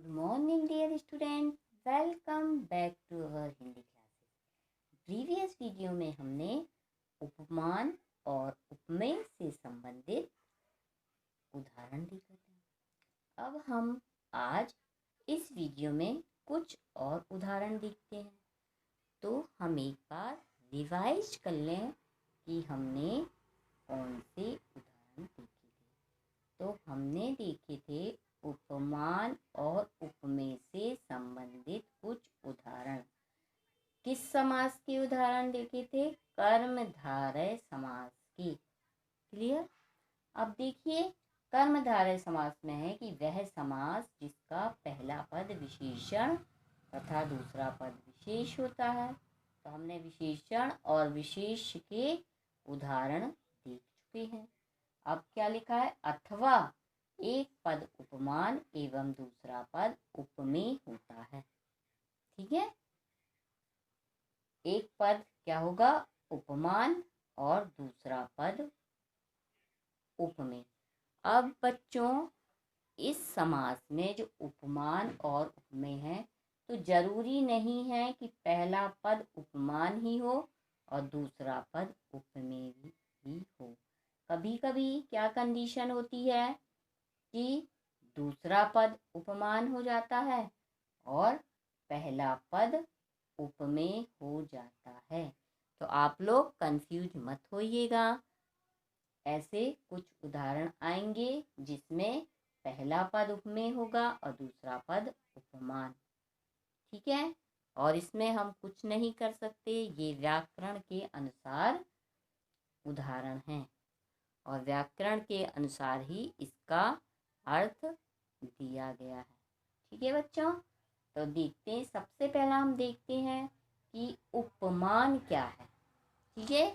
Good morning, dear student. Welcome back to our Hindi classes. Previous video में हमने उपमान और उपमेय से संबंधित उदाहरण देखे थे। अब हम आज इस वीडियो में कुछ और उदाहरण देखते हैं। तो हम एक बार रिवाइज कर लें कि हमने कौन से उदाहरण देखे थे। तो हमने देखे थे उपमान और उपमेय से संबंधित कुछ उदाहरण। किस समास के उदाहरण देखे थे? कर्मधारय समास के। क्लियर? अब देखिए, कर्मधारय समास में है कि वह समास जिसका पहला पद विशेषण तथा दूसरा पद विशेष होता है। तो हमने विशेषण और विशेष के उदाहरण देख चुके हैं। अब क्या लिखा है? अथवा एक पद उपमान एवं दूसरा पद उपमेय होता है। ठीक है, एक पद क्या होगा? उपमान और दूसरा पद उपमेय। अब बच्चों, इस समास में जो उपमान और उपमेय है, तो जरूरी नहीं है कि पहला पद उपमान ही हो और दूसरा पद उपमेय भी हो। कभी कभी क्या कंडीशन होती है कि दूसरा पद उपमान हो जाता है और पहला पद उपमेय हो जाता है। तो आप लोग कंफ्यूज मत होइएगा। ऐसे कुछ उदाहरण आएंगे जिसमें पहला पद उपमेय होगा और दूसरा पद उपमान। ठीक है, और इसमें हम कुछ नहीं कर सकते। ये व्याकरण के अनुसार उदाहरण हैं और व्याकरण के अनुसार ही इसका अर्थ दिया गया है। ठीक है बच्चों, तो देखते हैं। सबसे पहला हम देखते हैं कि उपमान क्या है। ठीक है,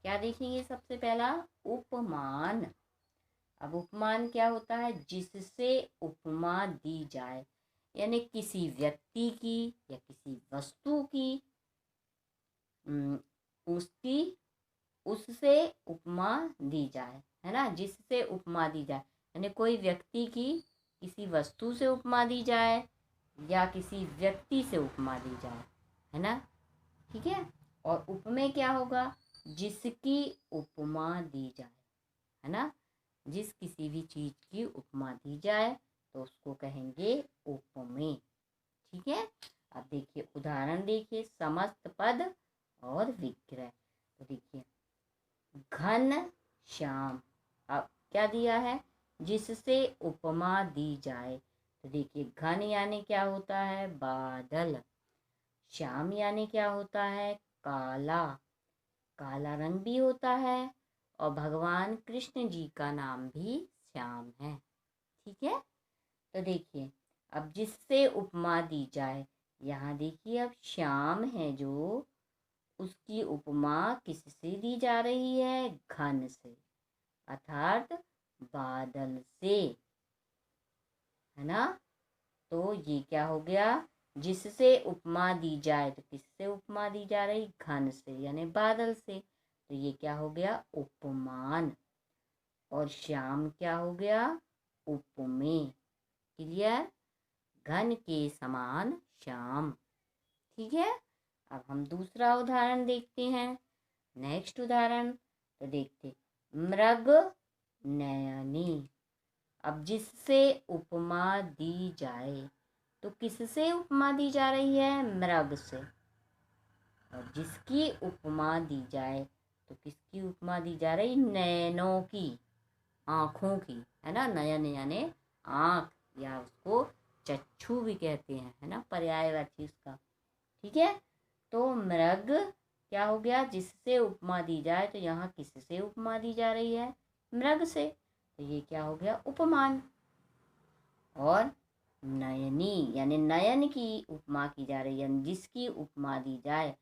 क्या देखेंगे? सबसे पहला उपमान। अब उपमान क्या होता है? जिससे उपमा दी जाए, यानी किसी व्यक्ति की या किसी वस्तु की उससे उपमा दी जाए, है ना। जिससे उपमा दी जाए, यानी कोई व्यक्ति की किसी वस्तु से उपमा दी जाए या किसी व्यक्ति से उपमा दी जाए, है ना। ठीक है, और उपमेय क्या होगा? जिसकी उपमा दी जाए, है ना। जिस किसी भी चीज की उपमा दी जाए तो उसको कहेंगे उपमेय। ठीक है, अब देखिए उदाहरण देखिए। समस्त पद और विग्रह। तो देखिए, घन श्याम। अब क्या दिया है? जिससे उपमा दी जाए। तो देखिए, घन यानी क्या होता है? बादल। श्याम यानी क्या होता है? काला। काला रंग भी होता है और भगवान कृष्ण जी का नाम भी श्याम है। ठीक है, तो देखिए, अब जिससे उपमा दी जाए, यहाँ देखिए, अब श्याम है जो, उसकी उपमा किससे दी जा रही है? घन से, अर्थात बादल से, है ना। तो ये क्या हो गया? जिससे उपमा दी जाए, तो किससे उपमा दी जा रही? घन से, यानी बादल से। तो ये क्या हो गया? उपमान। और श्याम क्या हो गया? उपमेय। क्लियर? घन के समान श्याम। ठीक है, अब हम दूसरा उदाहरण देखते हैं। नेक्स्ट उदाहरण तो देखते, मृग नयनी। अब जिससे उपमा दी जाए, तो किससे उपमा दी जा रही है? मृग से। और जिसकी उपमा दी जाए, तो किसकी उपमा दी जा रही? नैनों की, आँखों की, है ना। नयन यानी आँख, या उसको चक्षु भी कहते हैं, है ना, पर्यायवाची उसका। ठीक है, तो मृग क्या हो गया? जिससे उपमा दी जाए, तो यहाँ किससे उपमा दी जा रही है? मृग से। तो ये क्या हो गया? उपमान। और नयनी यानी नयन की उपमा की जा रही है, जिसकी उपमा दी जाए,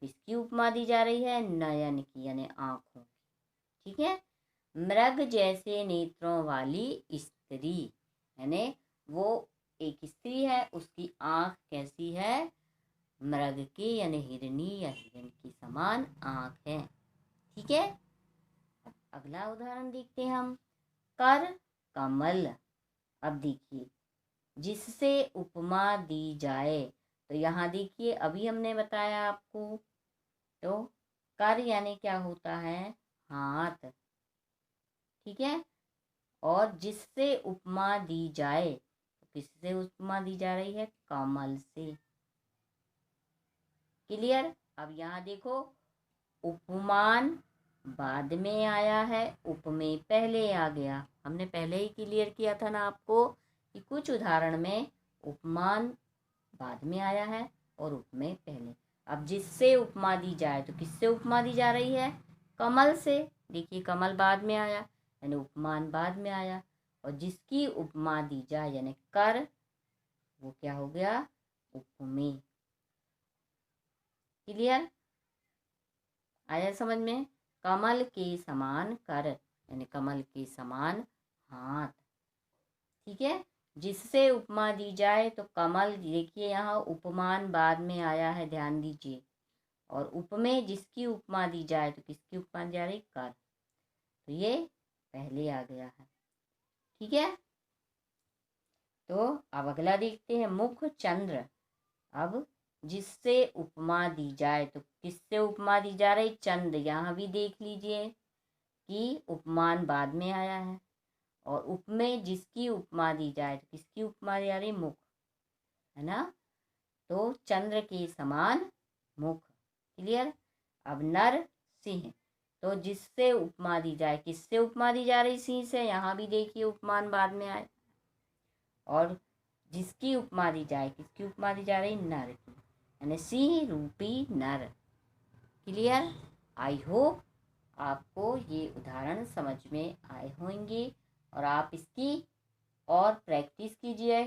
किसकी उपमा दी जा रही है? नयन की, यानी आँखों की। ठीक है, मृग जैसे नेत्रों वाली स्त्री, यानी वो एक स्त्री है, उसकी आँख कैसी है? मृग की, यानी हिरनी या हिरण की समान आँख है। ठीक है, अगला उदाहरण देखते हैं हम। कर कमल। अब देखिए, जिससे उपमा दी जाए। तो यहाँ देखिए अभी हमने बताया आपको, तो कर यानी क्या होता है, हाथ, ठीक है। और जिससे उपमा दी जाए, तो किससे उपमा दी जा रही है, कमल से। क्लियर। अब यहाँ देखो, उपमान बाद में आया है, उपमेय पहले आ गया। हमने पहले ही क्लियर किया था ना आपको कि कुछ उदाहरण में उपमान बाद में आया है और उपमेय पहले। अब जिससे उपमा दी जाए, तो किससे उपमा दी जा रही है, कमल से। देखिए कमल बाद में आया यानी उपमान बाद में आया, और जिसकी उपमा दी जाए यानी कर, वो क्या हो गया, उपमेय। क्लियर, आया समझ में। कमल के समान कर यानी कमल के समान हाथ, ठीक है। जिससे उपमा दी जाए, तो कमल, देखिए यहाँ उपमान बाद में आया है, ध्यान दीजिए। और उपमेय जिसकी उपमा दी जाए, तो किसकी उपमा दी जा रही, कर, तो ये पहले आ गया है, ठीक है। तो अब अगला देखते हैं, मुख चंद्र। अब जिससे उपमा दी जाए, तो किससे उपमा दी जा रही, चंद्र। यहाँ भी देख लीजिए कि उपमान बाद में आया है, और उपमेय जिसकी उपमा दी जाए, तो किसकी उपमा दी जा रही, मुख, है ना। तो चंद्र के समान मुख। क्लियर। अब नर सिंह, तो जिससे उपमा दी जाए, किससे उपमा दी जा रही, सिंह से। यहाँ भी देखिए उपमान बाद में आए, और जिसकी उपमा दी जाए, किसकी उपमा दी जा रही, नर की, यानी सिंह रूपी नर। क्लियर। आई होप आपको ये उदाहरण समझ में आए होंगे, और आप इसकी और प्रैक्टिस कीजिए।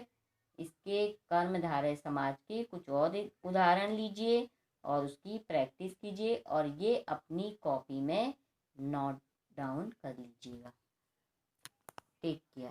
इसके कर्मधारय समाज के कुछ और उदाहरण लीजिए और उसकी प्रैक्टिस कीजिए, और ये अपनी कॉपी में नोट डाउन कर लीजिएगा। Take care.